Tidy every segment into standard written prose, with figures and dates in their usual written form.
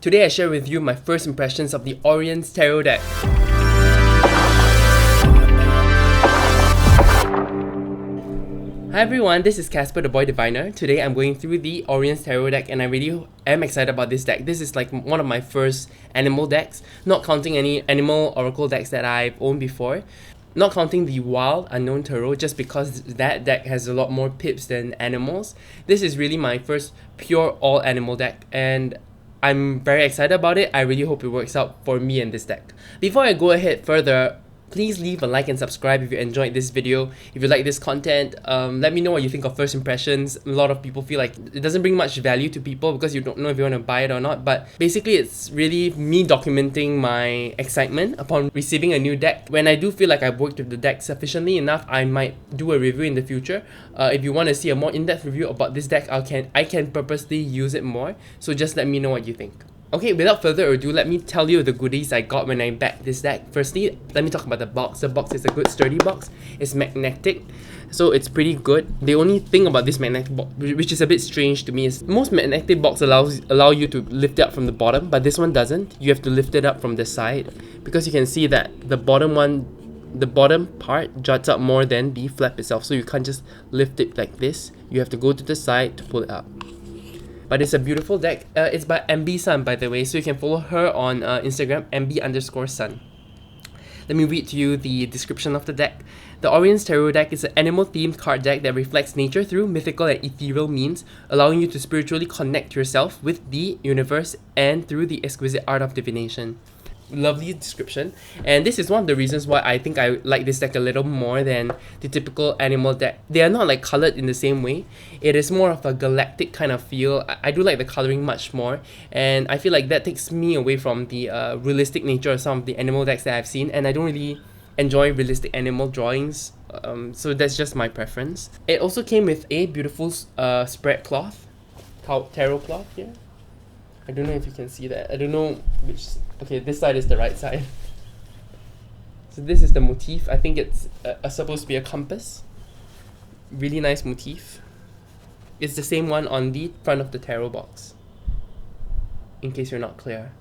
Today I share with you my first impressions of the Oriens Tarot deck. Hi everyone, this is Casper the Boy Diviner. Today I'm going through the Oriens Tarot deck and I really am excited about this deck. This is like one of my first animal decks, not counting any animal oracle decks that I've owned before. Not counting the Wild Unknown Tarot, just because that deck has a lot more pips than animals. This is really my first pure all animal deck and I'm very excited about it. I really hope it works out for me and this deck. Before I go ahead further, please leave a like and subscribe if you enjoyed this video. If you like this content, let me know what you think of first impressions. A lot of people feel like it doesn't bring much value to people because you don't know if you want to buy it or not. But basically, it's really me documenting my excitement upon receiving a new deck. When I do feel like I've worked with the deck sufficiently enough, I might do a review in the future. If you want to see a more in-depth review about this deck, I can purposely use it more. So just let me know what you think. Okay, without further ado, let me tell you the goodies I got when I backed this deck. Firstly, let me talk about the box. The box is a good sturdy box. It's magnetic, so it's pretty good. The only thing about this magnetic box, which is a bit strange to me, is most magnetic box allow you to lift it up from the bottom, but this one doesn't. You have to lift it up from the side, because you can see that the bottom part juts up more than the flap itself, so you can't just lift it like this. You have to go to the side to pull it up. But it's a beautiful deck. It's by Ambi Sun, by the way, so you can follow her on Instagram, Ambi_Sun. Let me read to you the description of the deck. The Oriens Tarot deck is an animal-themed card deck that reflects nature through mythical and ethereal means, allowing you to spiritually connect yourself with the universe and through the exquisite art of divination. Lovely description, and this is one of the reasons why I think I like this deck a little more than the typical animal deck. They are not like colored in the same way. It is more of a galactic kind of feel. I do like the coloring much more, and I feel like that takes me away from the realistic nature of some of the animal decks that I've seen, and I don't really enjoy realistic animal drawings, so that's just my preference. It also came with a beautiful spread cloth, tarot cloth here. I don't know if you can see that. I don't know which... Okay, this side is the right side. So this is the motif. I think it's supposed to be a compass. Really nice motif. It's the same one on the front of the tarot box, in case you're not clear.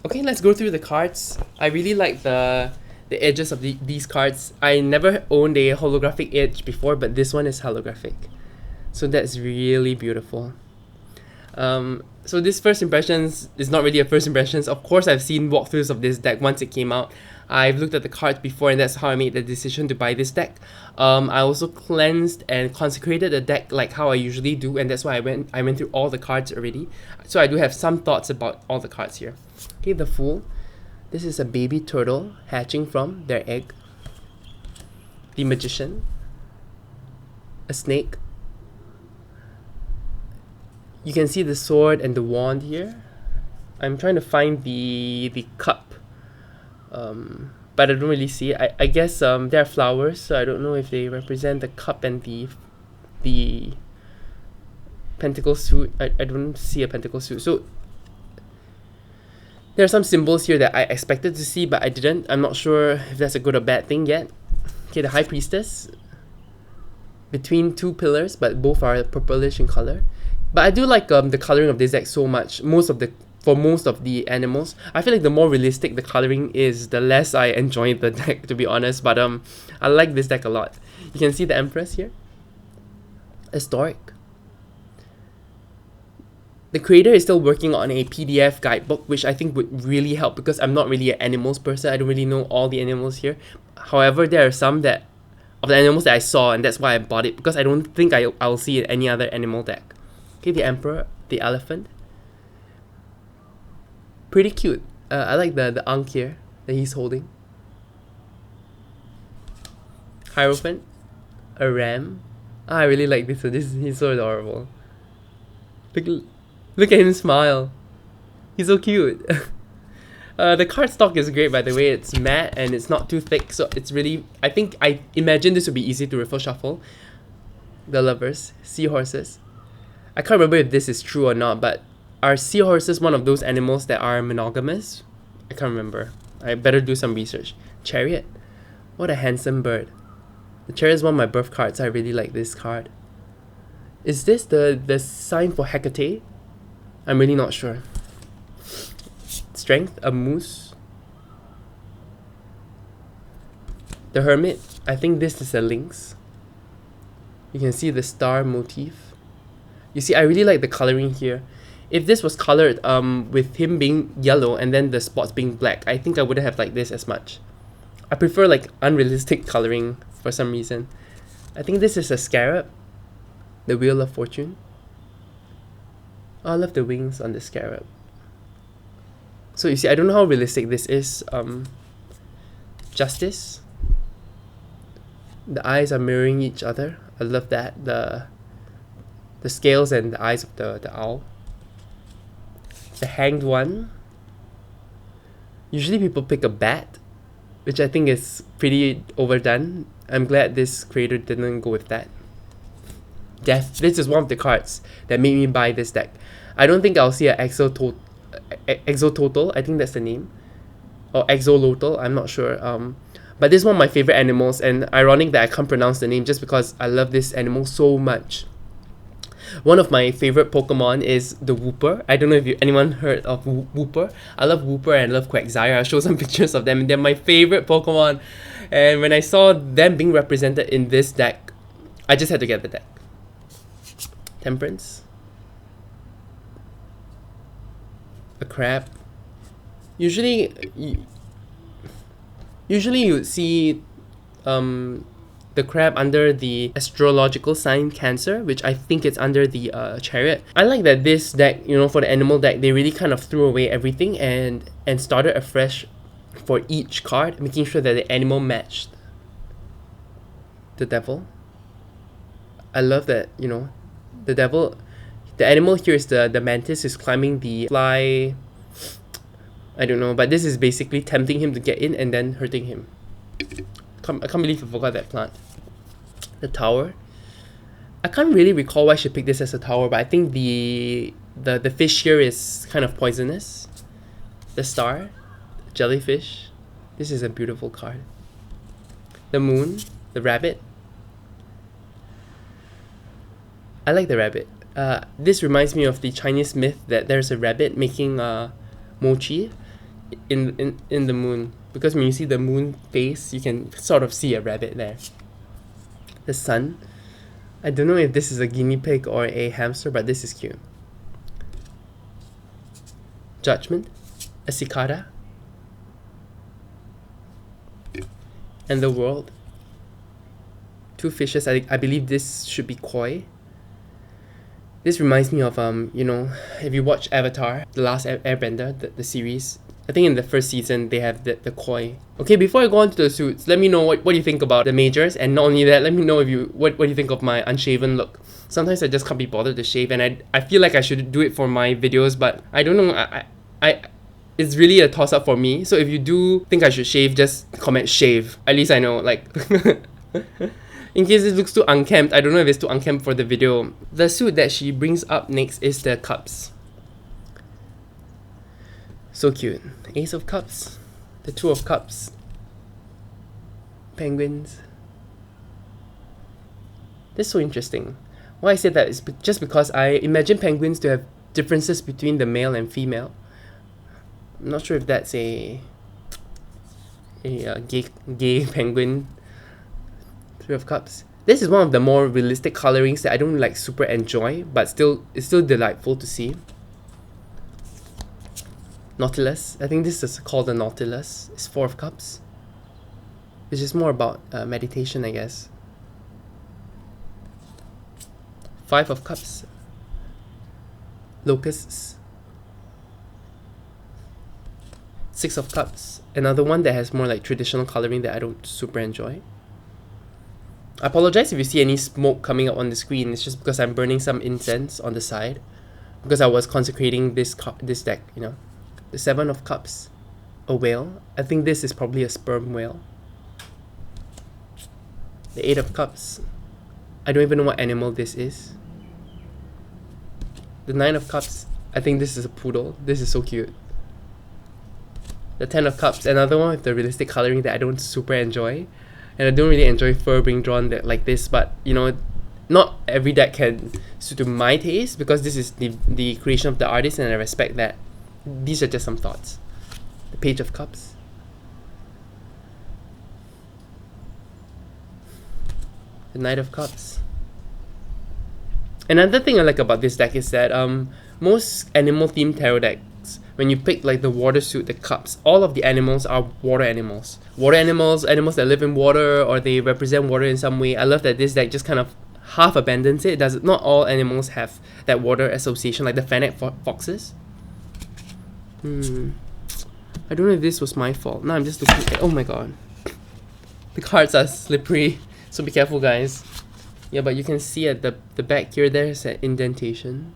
Okay, let's go through the cards. I really like the edges of these cards. I never owned a holographic edge before, but this one is holographic. So that's really beautiful. So this first impressions is not really a first impressions. Of course, I've seen walkthroughs of this deck once it came out. I've looked at the cards before, and that's how I made the decision to buy this deck. I also cleansed and consecrated the deck like how I usually do, and that's why I went through all the cards already. So I do have some thoughts about all the cards here. Okay, the Fool. This is a baby turtle hatching from their egg. The Magician. A snake. You can see the sword and the wand here. I'm trying to find the cup, but I don't really see it. I guess there are flowers, so I don't know if they represent the cup and the pentacle suit. I don't see a pentacle suit. So there are some symbols here that I expected to see, but I didn't. I'm not sure if that's a good or bad thing yet. Okay, the High Priestess. Between two pillars, but both are purplish in color. But I do like the coloring of this deck so much. For most of the animals, I feel like the more realistic the coloring is, the less I enjoy the deck, to be honest. But I like this deck a lot. You can see the Empress here. A Stork. The creator is still working on a PDF guidebook, which I think would really help because I'm not really an animals person. I don't really know all the animals here. However, there are some of the animals that I saw, and that's why I bought it, because I don't think I'll see it in any other animal deck. Okay, the Emperor, the Elephant. Pretty cute. I like the Ankh here that he's holding. Hierophant, a ram. I really like this one. He's so adorable. Look at him smile. He's so cute. The cardstock is great, by the way. It's matte and it's not too thick, so it's really... I imagine this would be easy to riffle shuffle. The Lovers, Seahorses. I can't remember if this is true or not, but are seahorses one of those animals that are monogamous? I can't remember. I better do some research. Chariot. What a handsome bird. The Chariot is one of my birth cards. I really like this card. Is this the sign for Hecate? I'm really not sure. Strength, a moose. The Hermit, I think this is a lynx. You can see the star motif. You see, I really like the coloring here. If this was colored with him being yellow and then the spots being black, I think I wouldn't have liked this as much. I prefer like unrealistic coloring for some reason. I think this is a scarab. The Wheel of Fortune. Oh, I love the wings on the scarab. So you see, I don't know how realistic this is. Justice. The eyes are mirroring each other. I love that. The scales and the eyes of the owl. The Hanged One. Usually people pick a bat, which I think is pretty overdone. I'm glad this creator didn't go with that. Death. This is one of the cards that made me buy this deck. I don't think I'll see an Exototal. I think that's the name. Or Exolotl, I'm not sure. But this is one of my favorite animals, and ironic that I can't pronounce the name just because I love this animal so much. One of my favorite Pokemon is the Wooper. I don't know if anyone heard of Wooper. I love Wooper and I love Quagsire. I'll show some pictures of them, and they're my favorite Pokemon. And when I saw them being represented in this deck, I just had to get the deck. Temperance. A crab. Usually you would see the crab under the astrological sign Cancer, which I think it's under the Chariot. I like that this deck, you know, for the animal deck, they really kind of threw away everything and started afresh for each card, making sure that the animal matched. The Devil. I love that, you know, the devil, the animal here is the mantis is climbing the fly. I don't know, but this is basically tempting him to get in and then hurting him. I can't believe I forgot that plant. The Tower. I can't really recall why I should pick this as a tower, but I think the fish here is kind of poisonous. The Star. Jellyfish. This is a beautiful card. The Moon. The Rabbit. I like the rabbit. This reminds me of the Chinese myth that there's a rabbit making mochi in the moon. Because when you see the moon face, you can sort of see a rabbit there. The Sun. I don't know if this is a guinea pig or a hamster, but this is cute. Judgment. A cicada. And the World. Two fishes. I believe this should be koi. This reminds me of, you know, if you watch Avatar, The Last Airbender, the series, I think in the first season, they have the koi. Okay, before I go on to the suits, let me know what you think about the majors, and not only that, let me know if what you think of my unshaven look. Sometimes I just can't be bothered to shave, and I feel like I should do it for my videos, but I don't know, it's really a toss-up for me. So if you do think I should shave, just comment shave. At least I know, like... In case it looks too unkempt, I don't know if it's too unkempt for the video. The suit that she brings up next is the Cups. So cute. Ace of Cups. The Two of Cups. Penguins. This is so interesting. Why I said that is just because I imagine penguins to have differences between the male and female. I'm not sure if that's a gay penguin. Three of Cups. This is one of the more realistic colorings that I don't like super enjoy, but it's still delightful to see. Nautilus. I think this is called the Nautilus. It's Four of Cups. It's just more about meditation, I guess. Five of Cups. Locusts. Six of Cups. Another one that has more like traditional coloring that I don't super enjoy. I apologize if you see any smoke coming up on the screen. It's just because I'm burning some incense on the side, because I was consecrating this deck, you know. The Seven of Cups. A whale. I think this is probably a sperm whale. The Eight of Cups. I don't even know what animal this is. The Nine of Cups. I think this is a poodle. This is so cute. The Ten of Cups. Another one with the realistic coloring that I don't super enjoy. And I don't really enjoy fur being drawn like this, but you know, not every deck can suit to my taste, because this is the creation of the artist, and I respect that. These are just some thoughts. The Page of Cups. The Knight of Cups. Another thing I like about this deck is that most animal themed tarot decks, when you pick like the water suit, the cups, all of the animals are water animals. Water animals, animals that live in water, or they represent water in some way. I love that this deck just kind of half abandons it. Not all animals have that water association, like the fennec foxes. I don't know if this was my fault. Now I'm just looking at, oh my god. The cards are slippery, so be careful, guys. Yeah, but you can see at the back here, there's an indentation.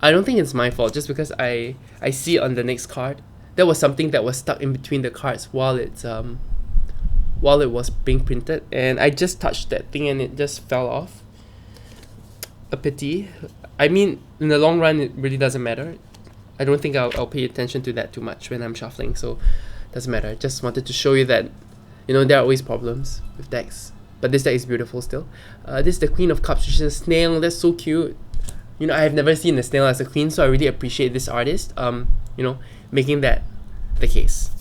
I don't think it's my fault, just because I see it on the next card. There was something that was stuck in between the cards while it was being printed, and I just touched that thing and it just fell off. A pity. I mean, in the long run, it really doesn't matter. I don't think I'll pay attention to that too much when I'm shuffling, so doesn't matter. Just wanted to show you that, you know, there are always problems with decks, but this deck is beautiful still. This is the Queen of Cups, which is a snail. That's so cute. You know, I have never seen a snail as a queen, so I really appreciate this artist, you know, making that the case.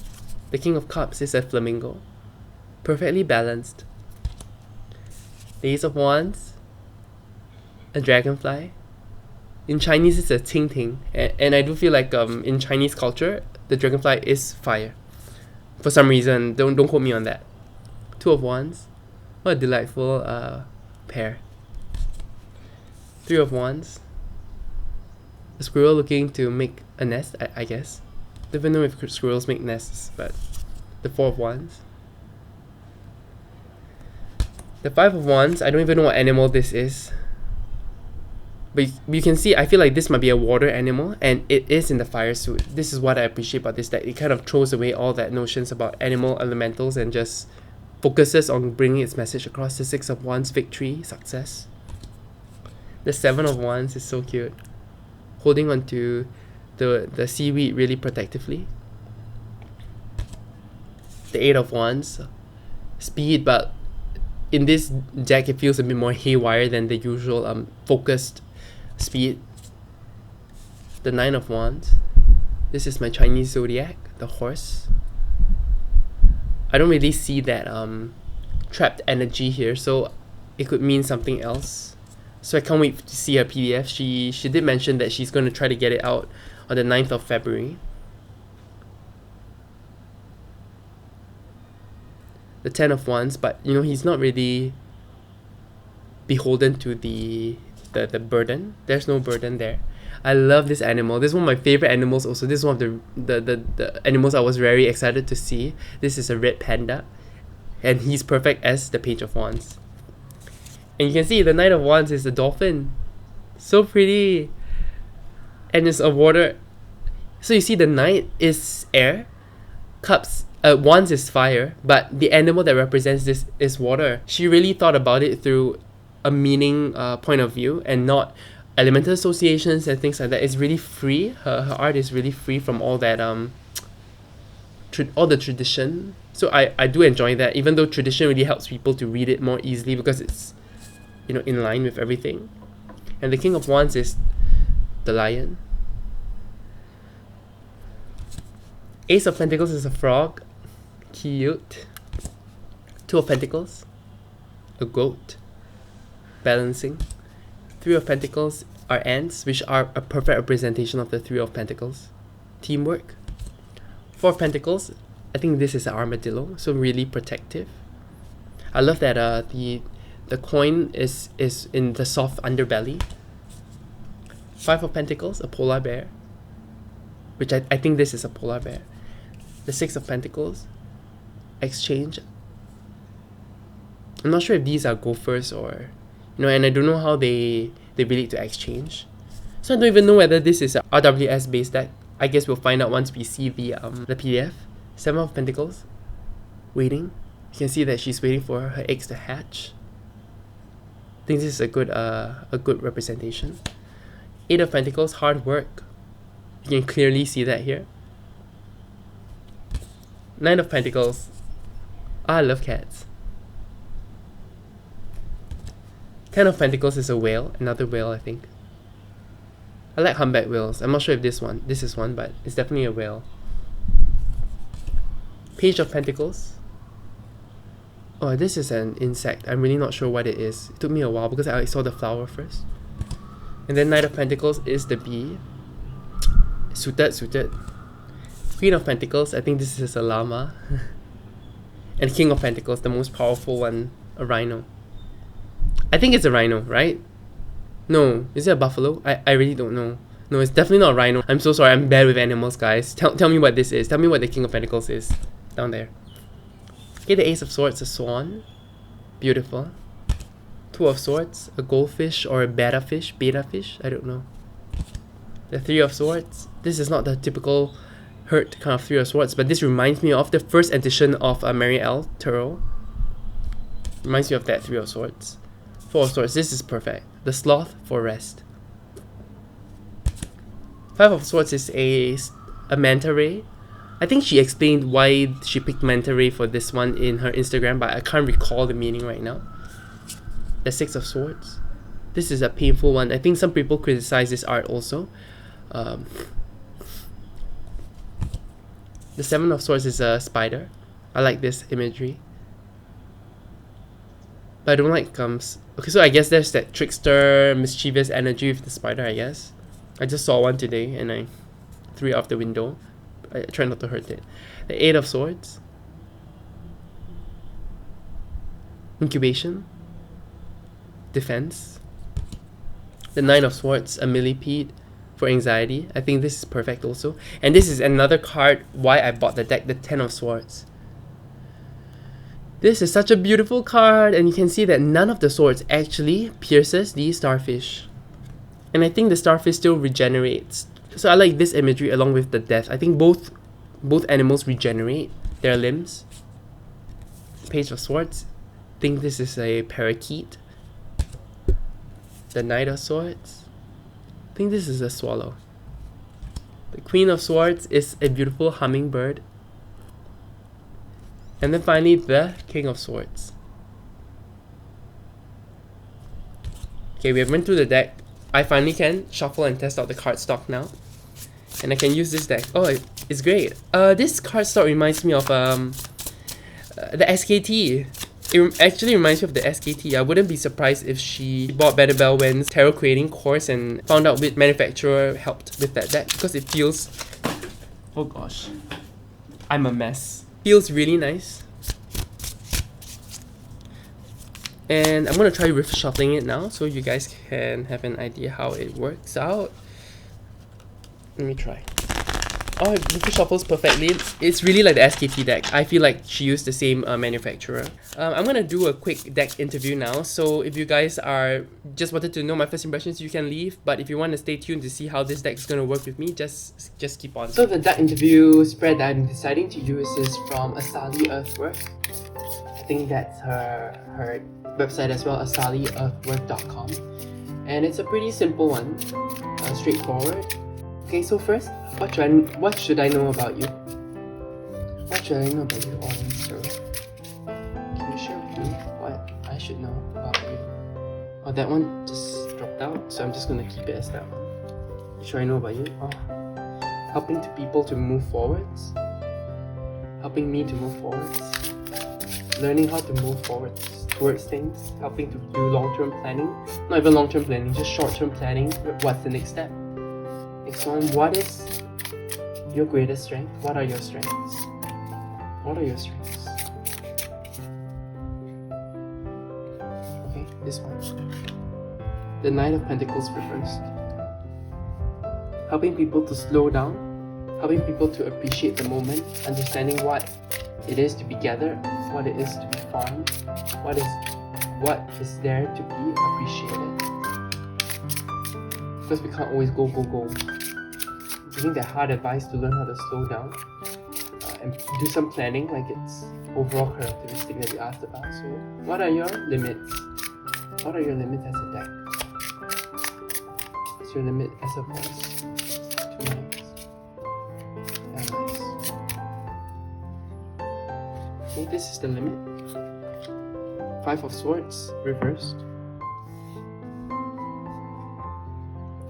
The King of Cups is a flamingo. Perfectly balanced. The Ace of Wands. A dragonfly. In Chinese, it's a ting ting. And I do feel like in Chinese culture, the dragonfly is fire. For some reason, don't quote me on that. Two of Wands. What a delightful pair. Three of Wands. A squirrel looking to make a nest, I guess. Don't even know if squirrels make nests, but the Four of Wands. The Five of Wands, I don't even know what animal this is. But you can see, I feel like this might be a water animal, and it is in the fire suit. This is what I appreciate about this deck. It kind of throws away all that notions about animal elementals and just focuses on bringing its message across. The Six of Wands, victory, success. The Seven of Wands is so cute. Holding onto the seaweed really protectively. The Eight of Wands, speed, but in this deck it feels a bit more haywire than the usual focused speed. The Nine of Wands. This is my Chinese zodiac, the horse. I don't really see that trapped energy here, so it could mean something else. So I can't wait to see her PDF. She did mention that she's going to try to get it out on the 9th of February. The Ten of Wands, but you know, he's not really beholden to the burden. There's no burden there. I love this animal. This is one of my favorite animals also. This is one of the animals I was very excited to see. This is a red panda, and he's perfect as the Page of Wands. And you can see the Knight of Wands is a dolphin. So pretty. And it's a water. So you see the Knight is air. Cups, Wands is fire. But the animal that represents this is water. She really thought about it through a meaning point of view, and not elemental associations and things like that. It's really free. Her art is really free from all that all the tradition. So I do enjoy that, even though tradition really helps people to read it more easily because it's, you know, in line with everything. And the King of Wands is the lion. Ace of Pentacles is a frog. Cute. Two of Pentacles. A goat. Balancing. Three of Pentacles are ants, which are a perfect representation of the Three of Pentacles. Teamwork. Four of Pentacles. I think this is an armadillo, so really protective. I love that the coin is in the soft underbelly. Five of Pentacles, a polar bear, which I think this is a polar bear. The Six of Pentacles, exchange. I'm not sure if these are gophers or, you know, and I don't know how they relate to exchange. So I don't even know whether this is a RWS based deck. I guess we'll find out once we see the PDF. Seven of Pentacles, waiting. You can see that she's waiting for her eggs to hatch. I think this is a good representation. Eight of Pentacles, hard work. You can clearly see that here. Nine of Pentacles. I love cats. Ten of Pentacles is a whale, another whale I think. I like humpback whales. I'm not sure if this is one, but it's definitely a whale. Page of Pentacles. Oh, this is an insect. I'm really not sure what it is. It took me a while because I saw the flower first. And then Knight of Pentacles is the bee. Suited. Queen of Pentacles, I think this is a llama. And King of Pentacles, the most powerful one, a rhino. I think it's a rhino, right? No, is it a buffalo? I really don't know. No, it's definitely not a rhino. I'm so sorry, I'm bad with animals, guys. Tell me what this is. Tell me what the King of Pentacles is. Down there. Okay, the Ace of Swords, a swan. Beautiful. Two of Swords, a goldfish or a betta fish. I don't know. The Three of Swords. This is not the typical hurt kind of Three of Swords, but this reminds me of the first edition of Oriens Tarot. Reminds me of that Three of Swords. Four of Swords, this is perfect. The Sloth for rest. Five of Swords is a manta ray. I think she explained why she picked manta ray for this one in her Instagram, but I can't recall the meaning right now. The Six of Swords. This is a painful one. I think some people criticize this art also. The Seven of Swords is a spider. I like this imagery. But I don't like okay, so I guess there's that trickster, mischievous energy with the spider, I guess. I just saw one today and I threw it out the window. I try not to hurt it. The Eight of Swords. Incubation. Defense. The Nine of Swords, a millipede for anxiety. I think this is perfect also. And this is another card why I bought the deck, the Ten of Swords. This is such a beautiful card, and you can see that none of the swords actually pierces the starfish. And I think the starfish still regenerates. So I like this imagery along with the death. I think both animals regenerate their limbs. Page of Swords. I think this is a parakeet. The Knight of Swords. I think this is a swallow. The Queen of Swords is a beautiful hummingbird. And then finally the King of Swords. Okay, we have went through the deck. I finally can shuffle and test out the cardstock now. And I can use this deck. Oh, it's great. This cardstock reminds me of the SKT. It actually reminds me of the SKT. I wouldn't be surprised if she bought Better Wen's tarot creating course and found out which manufacturer helped with that deck, because it feels... Oh gosh. I'm a mess. Feels really nice. And I'm going to try reshuffling it now so you guys can have an idea how it works out. Let me try. Oh, it reshuffles perfectly. It's really like the SKT deck. I feel like she used the same manufacturer. I'm going to do a quick deck interview now. So if you guys are just wanted to know my first impressions, you can leave. But if you want to stay tuned to see how this deck is going to work with me, just keep on. So the deck interview spread that I'm deciding to use is from Asali Earthwork. I think that's her website as well, asaliearthwork.com. And it's a pretty simple one, straightforward. Okay, so first, what should I know about you? What should I know about you, Oriens Tarot? Can you share with me what I should know about you? Oh, that one just dropped out, so I'm just gonna keep it as that one. What should I know about you? Oh, helping people to move forwards. Helping me to move forwards. Learning how to move forwards towards things. Helping to do long-term planning. Not even long-term planning, just short-term planning. What's the next step? Next one, what is your greatest strength? What are your strengths? What are your strengths? Okay, this one. The Knight of Pentacles reversed. Helping people to slow down. Helping people to appreciate the moment. Understanding what it is to be gathered. What it is to be farmed. What is there to be appreciated. Because we can't always go. Giving that hard advice to learn how to slow down and do some planning, like it's overall characteristic that you asked about. So, what are your limits? What are your limits as a deck? What's your limit as a voice? 2 lines. Nice. Okay, this is the limit. 5 of Swords reversed.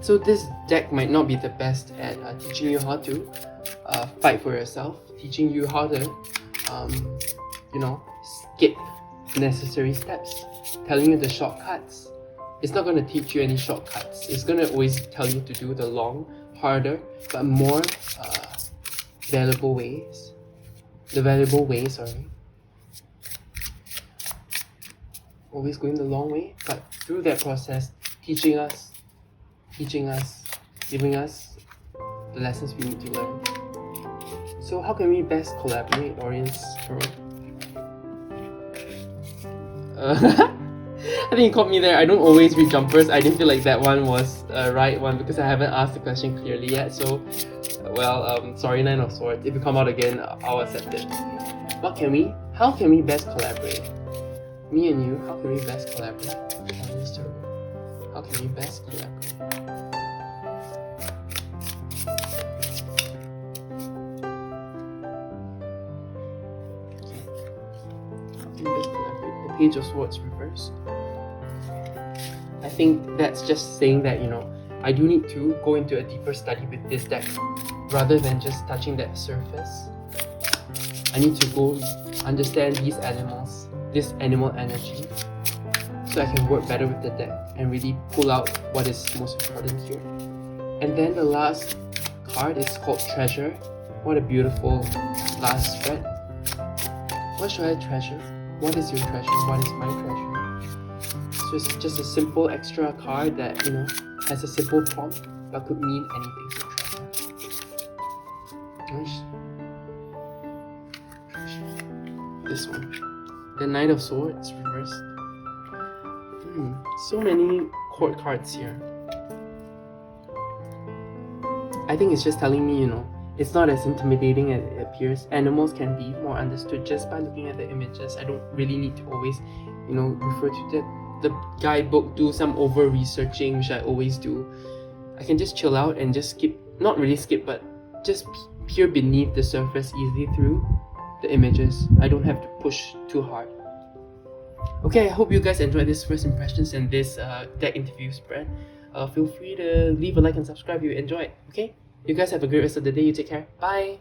So this deck might not be the best at teaching you how to fight for yourself, teaching you how to, skip necessary steps, telling you the shortcuts. It's not going to teach you any shortcuts. It's going to always tell you to do the long, harder, but more valuable ways. The valuable way, sorry. Always going the long way, but through that process, teaching us, giving us the lessons we need to learn. So how can we best collaborate, Oriens Tarot? I think you caught me there. I don't always read jumpers. I didn't feel like that one was a right one because I haven't asked the question clearly yet. So, sorry, Nine of Swords. If you come out again, I'll accept it. How can we best collaborate? Me and you, how can we best collaborate? Oriens Tarot. How can we best collaborate? The Page of Swords reversed. I think that's just saying that, I do need to go into a deeper study with this deck rather than just touching that surface. I need to go understand these animals, this animal energy, so I can work better with the deck and really pull out what is most important here. And then the last card is called Treasure. What a beautiful last spread. What should I treasure? What is your treasure? What is my treasure? So it's just a simple extra card that, has a simple prompt but could mean anything to treasure. This one. The Knight of Swords reversed. So many court cards here. I think it's just telling me, it's not as intimidating as it appears. Animals can be more understood just by looking at the images. I don't really need to always, refer to the guidebook, do some over-researching, which I always do. I can just chill out and just skip, not really skip, but just peer beneath the surface easily through the images. I don't have to push too hard. Okay, I hope you guys enjoyed this first impressions and this deck interview spread. Feel free to leave a like and subscribe if you enjoyed, okay? You guys have a great rest of the day. You take care. Bye!